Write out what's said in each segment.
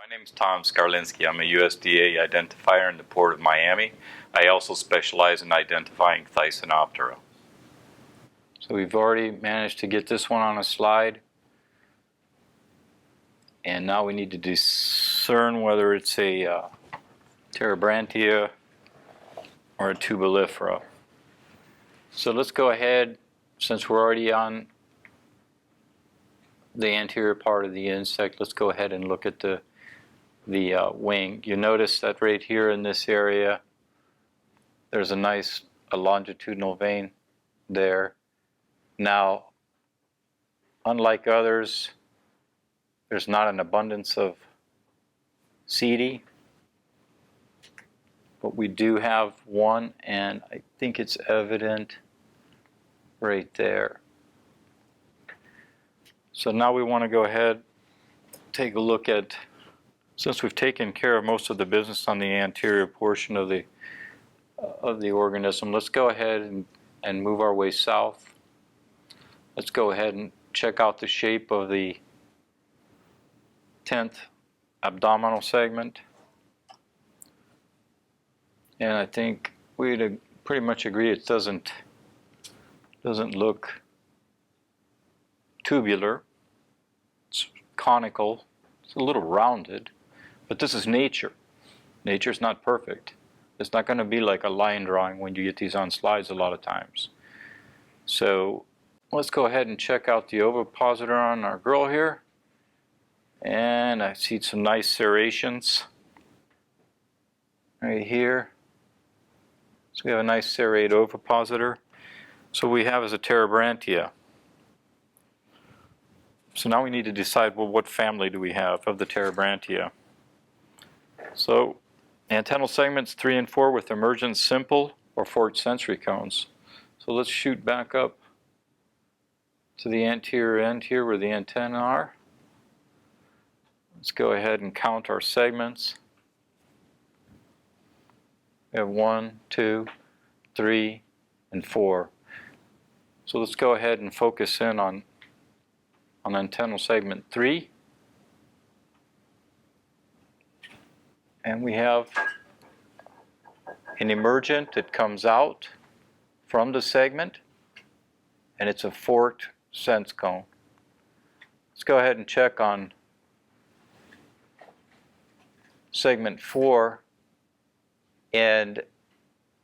My name is Tom Skarlinski. I'm a USDA identifier in the Port of Miami. I also specialize in identifying Thysanoptera. So we've already managed to get this one on a slide. And now we need to discern whether it's a Terebrantia or a tubolifera. So let's go ahead, since we're already on the anterior part of the insect, let's go ahead and look at the wing. You notice that right here in this area, there's a nice longitudinal vein there. Now, unlike others, there's not an abundance of setae, but we do have one, and I think it's evident right there. So now we want to go ahead, take a look at, since we've taken care of most of the business on the anterior portion of the organism, let's go ahead and move our way south. Let's go ahead and check out the shape of the 10th abdominal segment. And I think we'd pretty much agree it doesn't look tubular. It's conical. It's a little rounded. But this is nature. Nature's not perfect. It's not going to be like a line drawing when you get these on slides a lot of times. So let's go ahead and check out the ovipositor on our girl here. And I see some nice serrations right here. So we have a nice serrate ovipositor. So we have as a Terebrantia. So now we need to decide, well, what family do we have of the Terebrantia? So antennal segments 3 and 4 with emergent simple or forked sensory cones. So let's shoot back up to the anterior end here where the antennae are. Let's go ahead and count our segments. We have 1, 2, 3, and 4. So let's go ahead and focus in on antennal segment 3. And we have an emergent that comes out from the segment, and it's a forked sense cone. Let's go ahead and check on segment 4, and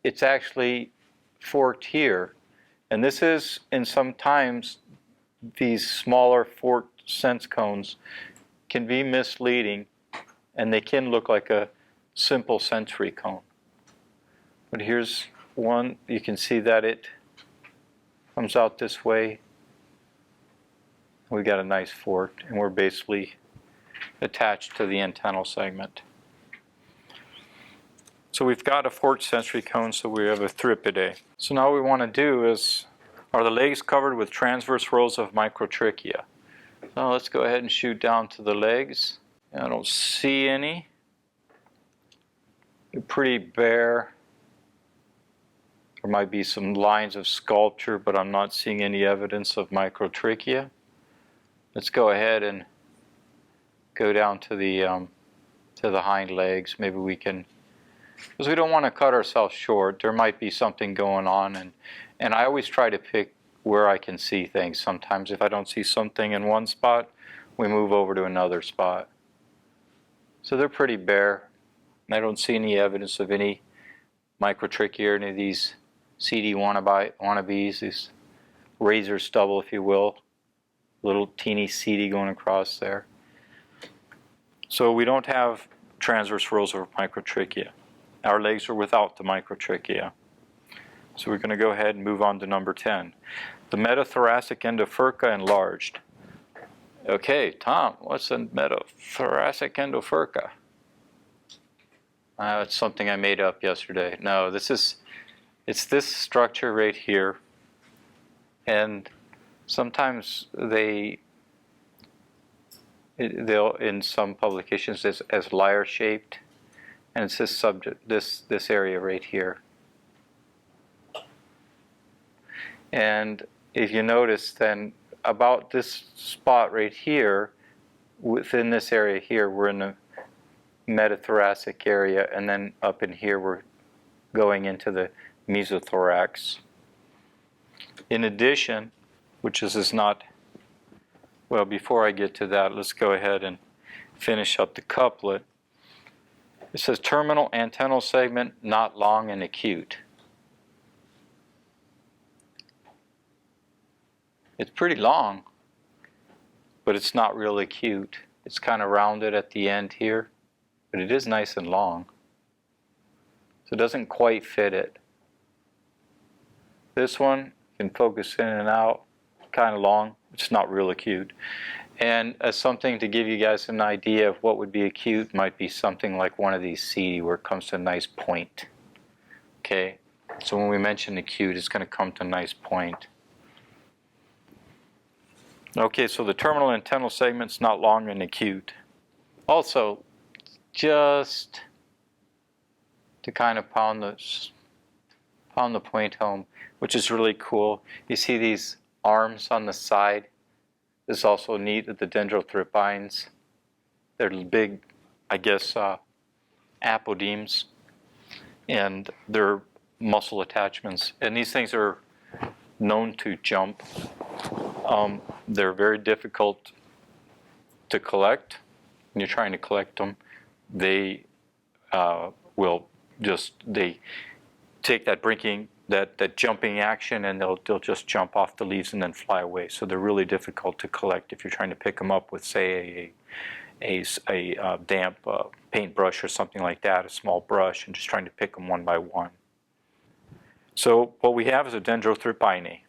it's actually forked here. And this is, in sometimes, these smaller forked sense cones can be misleading, and they can look like a simple sensory cone. But here's one, you can see that it comes out this way. We got a nice fork, and we're basically attached to the antennal segment. So we've got a forked sensory cone, so we have a Thripidae. So now what we want to do is, are the legs covered with transverse rows of microtrichia? So let's go ahead and shoot down to the legs. I don't see any. They're pretty bare. There might be some lines of sculpture, but I'm not seeing any evidence of microtrichia. Let's go ahead and go down to the hind legs. Maybe we can, because we don't want to cut ourselves short. There might be something going on, and I always try to pick where I can see things. Sometimes if I don't see something in one spot, we move over to another spot. So they're pretty bare. I don't see any evidence of any microtrichia or any of these CD wannabes, these razor stubble, if you will. Little teeny CD going across there. So we don't have transverse rows of microtrichia. Our legs are without the microtrichia. So we're going to go ahead and move on to number 10. The metathoracic endofurca enlarged. Okay, Tom, what's a metathoracic endofurca? It's something I made up yesterday. No, it's this structure right here. And sometimes they'll, in some publications, as lyre-shaped. And it's this subject, this area right here. And if you notice, then about this spot right here, within this area here, we're in metathoracic area, and then up in here we're going into the mesothorax. In addition, which is not, well, before I get to that, let's go ahead and finish up the couplet. It says terminal antennal segment not long and acute. It's pretty long, but it's not real acute. It's kind of rounded at the end here, but it is nice and long. So it doesn't quite fit it. This one can focus in and out, kind of long. It's not real acute. And as something to give you guys an idea of what would be acute, might be something like one of these CD where it comes to a nice point. Okay, so when we mention acute, it's going to come to a nice point. Okay, so the terminal antennal segment's not long and acute. Also, just to kind of pound the point home, which is really cool. You see these arms on the side? This is also neat at the dendrothripines. They're big, I guess, apodemes, and they're muscle attachments. And these things are known to jump. They're very difficult to collect. When you're trying to collect them, they they take that jumping action, and they'll just jump off the leaves and then fly away. So they're really difficult to collect if you're trying to pick them up with, say, a damp paintbrush or something like that, a small brush, and just trying to pick them one by one. So what we have is a Dendrothripinae.